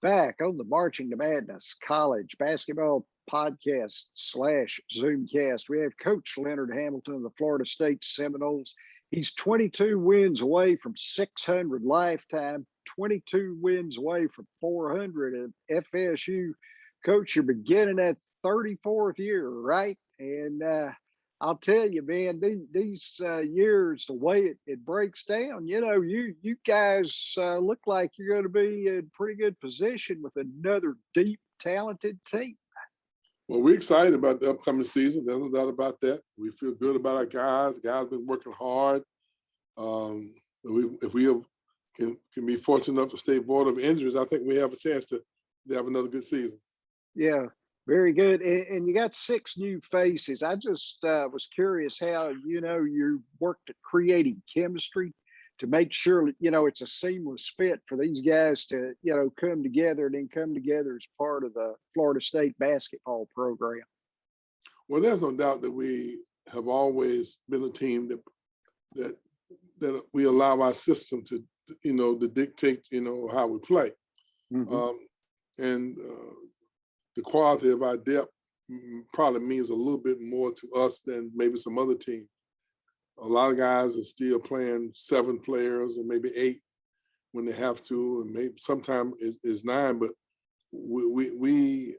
back on the Marching to Madness College Basketball Podcast / Zoomcast. We have Coach Leonard Hamilton of the Florida State Seminoles. He's 22 wins away from 600 lifetime, 22 wins away from 400 at FSU. Coach, you're beginning that 34th year, right? And I'll tell you, man, these years, the way it breaks down, you guys look like you're going to be in pretty good position with another deep, talented team. Well, we're excited about the upcoming season. There's no doubt about that. We feel good about our guys. Guys been working hard. If we can be fortunate enough to stay void of injuries, I think we have a chance to have another good season. Yeah. Very good. And you got 6 new faces. I just was curious how, you worked at creating chemistry to make sure, it's a seamless fit for these guys to, come together and then come together as part of the Florida State basketball program. Well, there's no doubt that we have always been a team that we allow our system to dictate, how we play. Mm-hmm. The quality of our depth probably means a little bit more to us than maybe some other teams. A lot of guys are still playing 7 players or maybe 8 when they have to, and maybe sometimes it's 9. But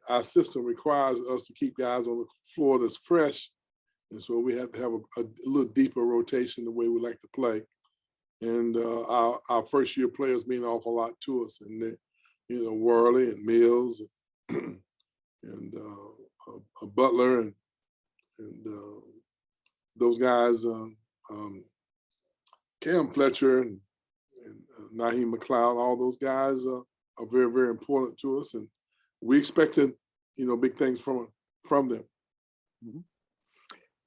our system requires us to keep guys on the floor that's fresh, and so we have to have a little deeper rotation the way we like to play. And our first year players mean an awful lot to us, and Worley and Mills. And Butler and those guys, Cam'Ron Fletcher and Naheem McLeod, all those guys are very, very important to us, and we expected, big things from them. Mm-hmm.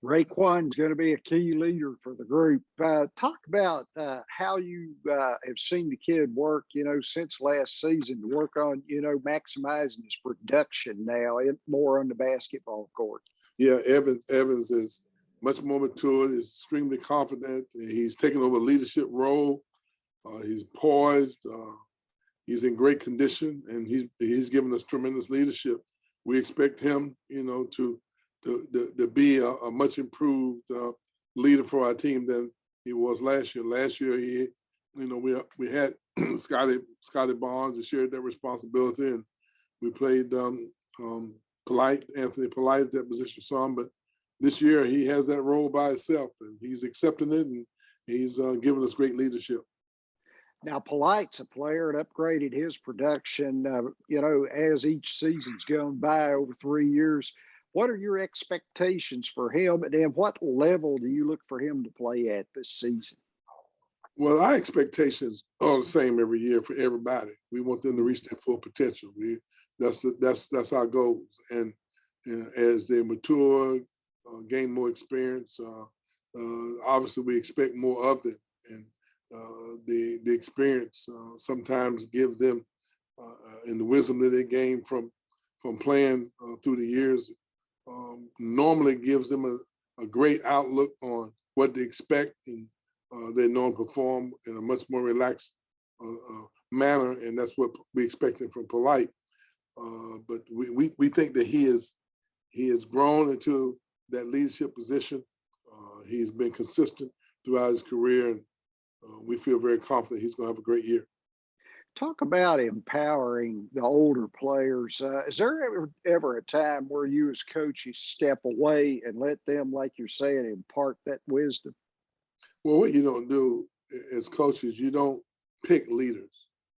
Rayquan's going to be a key leader for the group. Talk about how you have seen the kid work, since last season to work on, maximizing his production now and more on the basketball court. Yeah, Evans is much more mature, is extremely confident. He's taken over a leadership role. He's poised. He's in great condition, and he's given us tremendous leadership. We expect him, to be a much improved leader for our team than he was last year. Last year, we had Scottie Barnes and shared that responsibility, and we played Anthony Polite at that position some. But this year, he has that role by himself, and he's accepting it, and he's giving us great leadership. Now, Polite's a player and upgraded his production, as each season's gone by over 3 years. What are your expectations for him, and what level do you look for him to play at this season? Well, our expectations are the same every year for everybody. We want them to reach their full potential. That's our goals. And as they mature, gain more experience, obviously we expect more of them. And the experience sometimes give them, and the wisdom that they gain from playing through the years, normally gives them a great outlook on what to expect, and they know and perform in a much more relaxed manner, and that's what we expected from Polite. But we think that he has grown into that leadership position. He's been consistent throughout his career, and we feel very confident he's going to have a great year. Talk about empowering the older players. Is there ever a time where you as coaches step away and let them, like you're saying, impart that wisdom? Well, what you don't do as coaches, you don't pick leaders.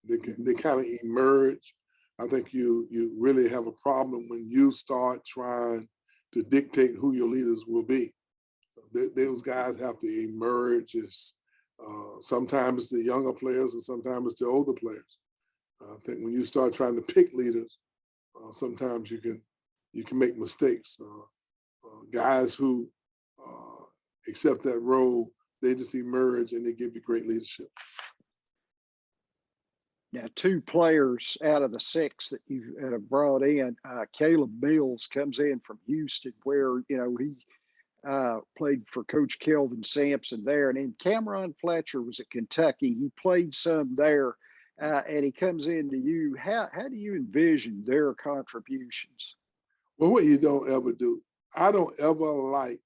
They kind of emerge. I think you really have a problem when you start trying to dictate who your leaders will be. Those guys have to emerge as sometimes it's the younger players and sometimes it's the older players. I think when you start trying to pick leaders, sometimes you can make mistakes. Guys who accept that role, they just emerge and they give you great leadership. Now, 2 players out of the 6 that you have brought in, Caleb Mills comes in from Houston, where he played for Coach Kelvin Sampson there. And then Cam'Ron Fletcher was at Kentucky. He played some there. and he comes into you. How do you envision their contributions? Well, what you don't ever do, I don't ever like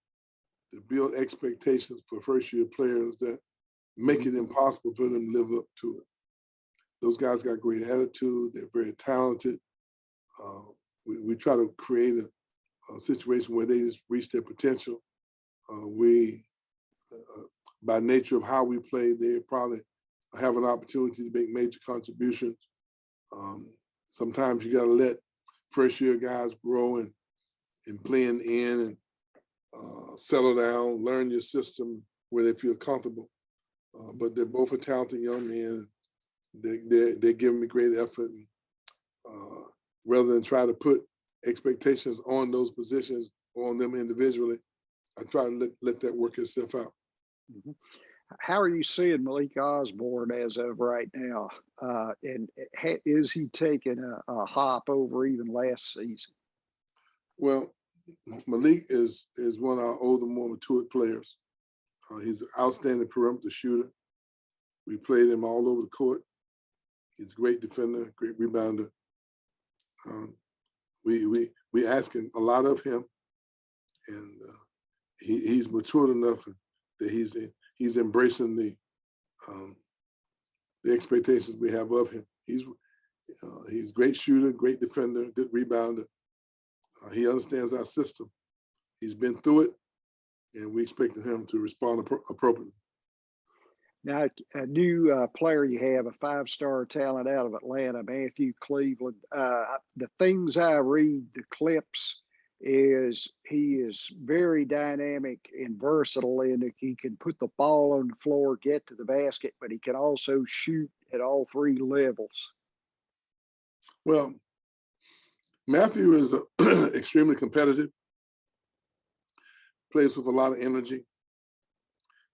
to build expectations for first-year players that make it impossible for them to live up to it. Those guys got great attitude. They're very talented. We try to create a situation where they just reach their potential. By nature of how we play, they probably have an opportunity to make major contributions. Sometimes you got to let first-year guys grow and blend in and settle down, learn your system where they feel comfortable. But they're both a talented young men. They're giving me great effort. And, rather than try to put expectations on those positions or on them individually, I try to let that work itself out. Mm-hmm. How are you seeing Malik Osborne as of right now? And is he taking a hop over even last season? Well, Malik is one of our older, more matured players. He's an outstanding perimeter shooter. We played him all over the court. He's a great defender, great rebounder. We asking a lot of him, and he's matured enough that he's embracing the expectations we have of him. He's a great shooter, great defender, good rebounder. He understands our system. He's been through it, and we expected him to respond appropriately. Now, a new player you have, a five-star talent out of Atlanta, Matthew Cleveland. The things I read, the clips, is he is very dynamic and versatile, and he can put the ball on the floor, get to the basket, but he can also shoot at all three levels. Well, Matthew is extremely competitive, plays with a lot of energy,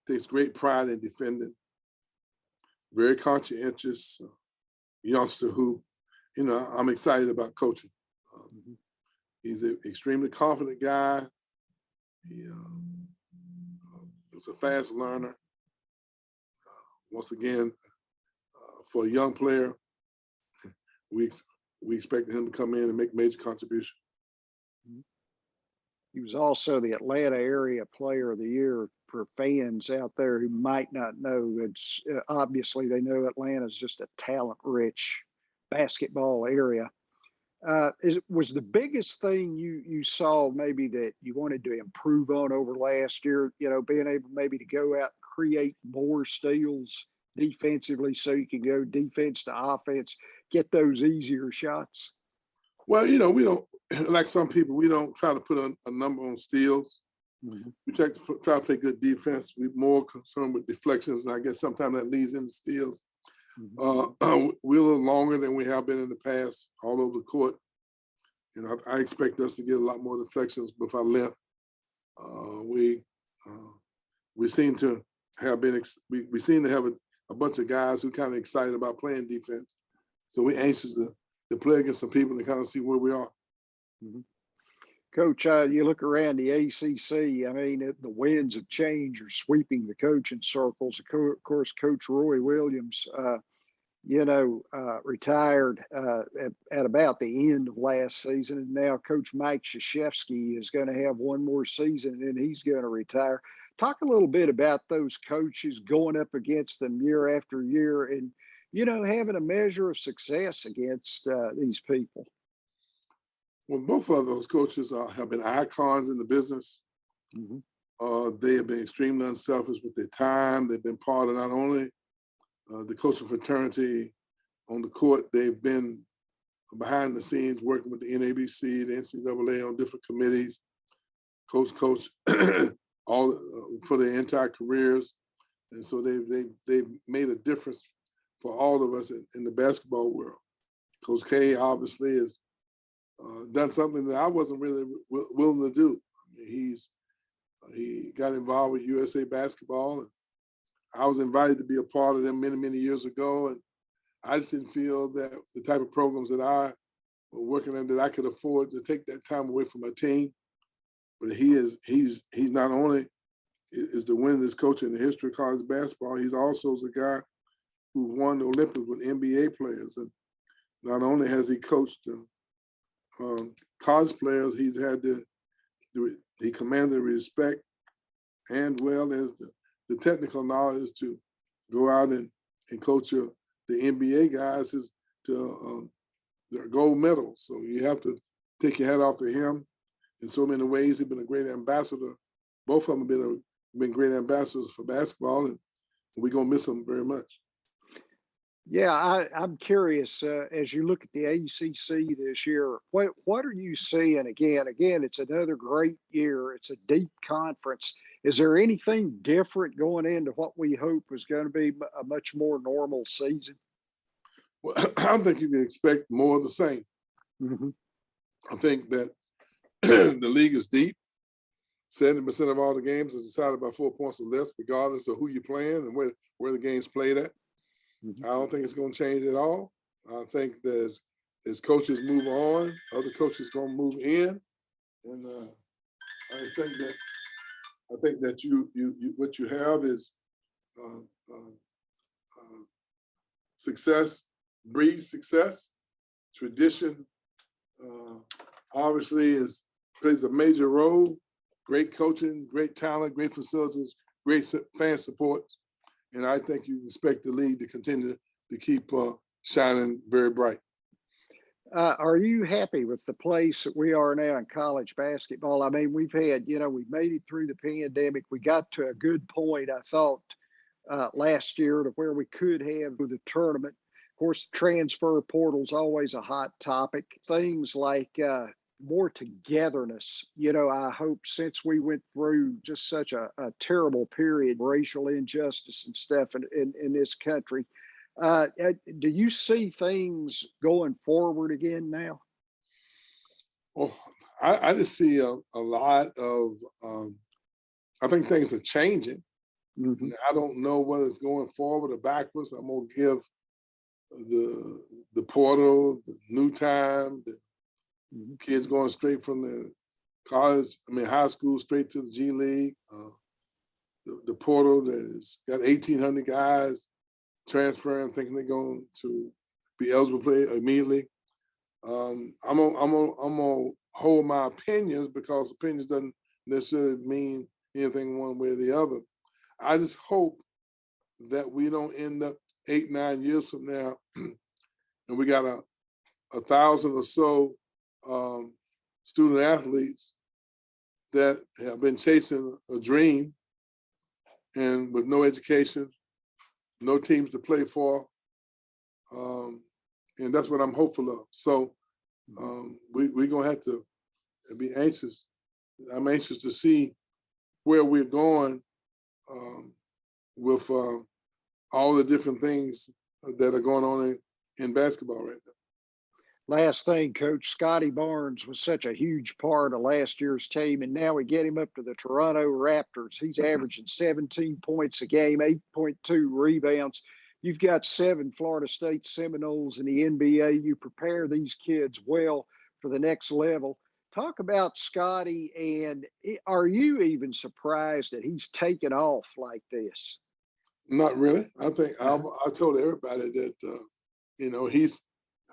takes great pride in defending, very conscientious youngster who, I'm excited about coaching. He's an extremely confident guy. He is a fast learner. Once again, for a young player, we expected him to come in and make major contribution. He was also the Atlanta Area Player of the Year for fans out there who might not know. It's obviously they know Atlanta is just a talent-rich basketball area. Was the biggest thing you saw maybe that you wanted to improve on over last year, being able maybe to go out and create more steals defensively so you can go defense to offense, get those easier shots? Well, we don't, like some people, we don't try to put a number on steals. Mm-hmm. We try to play good defense. We're more concerned with deflections, and I guess sometimes that leads into steals. Mm-hmm. We're a little longer than we have been in the past, all over the court. I expect us to get a lot more deflections with our length. We seem to have been, we seem to have a bunch of guys who kind of excited about playing defense. So we're anxious to play against some people and kind of see where we are. Mm-hmm. Coach, you look around the ACC, I mean, the winds of change are sweeping the coaching circles. Of course, Coach Roy Williams, retired at about the end of last season. And now Coach Mike Krzyzewski is going to have one more season and he's going to retire. Talk a little bit about those coaches going up against them year after year and, having a measure of success against these people. Well, both of those coaches have been icons in the business. Mm-hmm. They have been extremely unselfish with their time. They've been part of not only the coaching fraternity on the court, they've been behind the scenes working with the NABC, the NCAA on different committees, coach all for their entire careers. And so they've made a difference for all of us in the basketball world. Coach K obviously has done something that I wasn't really willing to do. I mean, he got involved with USA Basketball, and I was invited to be a part of them many, many years ago, and I just didn't feel that the type of programs that I was working on that I could afford to take that time away from my team. But he's not only is the winningest coach in the history of college basketball, he's also the guy who won the Olympics with NBA players. And not only has he coached college players, he commanded the respect and well as the technical knowledge to go out and coach the NBA guys to their gold medals. So you have to take your hat off to him in so many ways. He's been a great ambassador. Both of them have been great ambassadors for basketball, and we're going to miss them very much. Yeah, I'm curious, as you look at the ACC this year, what are you seeing? Again, it's another great year. It's a deep conference. Is there anything different going into what we hope is going to be a much more normal season? Well, I think you can expect more of the same. Mm-hmm. I think that the league is deep. 70% of all the games is decided by 4 points or less, regardless of who you're playing and where the game's played at. Mm-hmm. I don't think it's going to change at all. I think that as coaches move on, other coaches going to move in, and I think that you what you have is success breeds success. Tradition obviously plays a major role. Great coaching, great talent, great facilities, great fan support. And I think you expect the league to continue to keep shining very bright. Are you happy with the place that we are now in college basketball? I mean, we've made it through the pandemic. We got to a good point, I thought, last year to where we could have with the tournament. Of course, the transfer portal is always a hot topic. Things like more togetherness. I hope, since we went through just such a terrible period, racial injustice and stuff in this country, do you see things going forward again now? Well, I just see a lot of, I think things are changing. Mm-hmm. I don't know whether it's going forward or backwards. I'm going to give the portal, the new time, the kids going straight from the high school straight to the G League. The portal that has got 1,800 guys transferring, thinking they're going to be eligible to play immediately. I'm gonna hold my opinions because opinions doesn't necessarily mean anything one way or the other. I just hope that we don't end up 8-9 years from now and we got 1,000 or so student athletes that have been chasing a dream and with no education, no teams to play for, and that's what I'm hopeful of. So we're going to have to be anxious. I'm anxious to see where we're going with all the different things that are going on in basketball right now. Last thing, Coach, Scottie Barnes was such a huge part of last year's team, and now we get him up to the Toronto Raptors. He's averaging 17 points a game, 8.2 rebounds. You've got 7 Florida State Seminoles in the NBA. You prepare these kids well for the next level. Talk about Scottie, and are you even surprised that he's taken off like this? Not really. I think I told everybody that,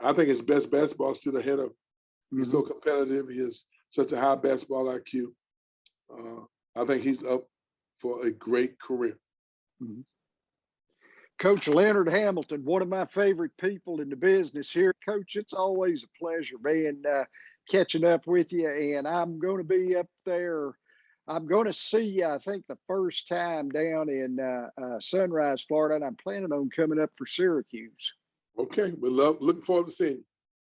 I think his best basketball is still ahead of him. He's so competitive. He has such a high basketball IQ. I think he's up for a great career. Mm-hmm. Coach Leonard Hamilton, one of my favorite people in the business here. Coach, it's always a pleasure, man, catching up with you. And I'm going to be up there. I'm going to see you, I think, the first time down in Sunrise, Florida, and I'm planning on coming up for Syracuse. Okay, looking forward to seeing you.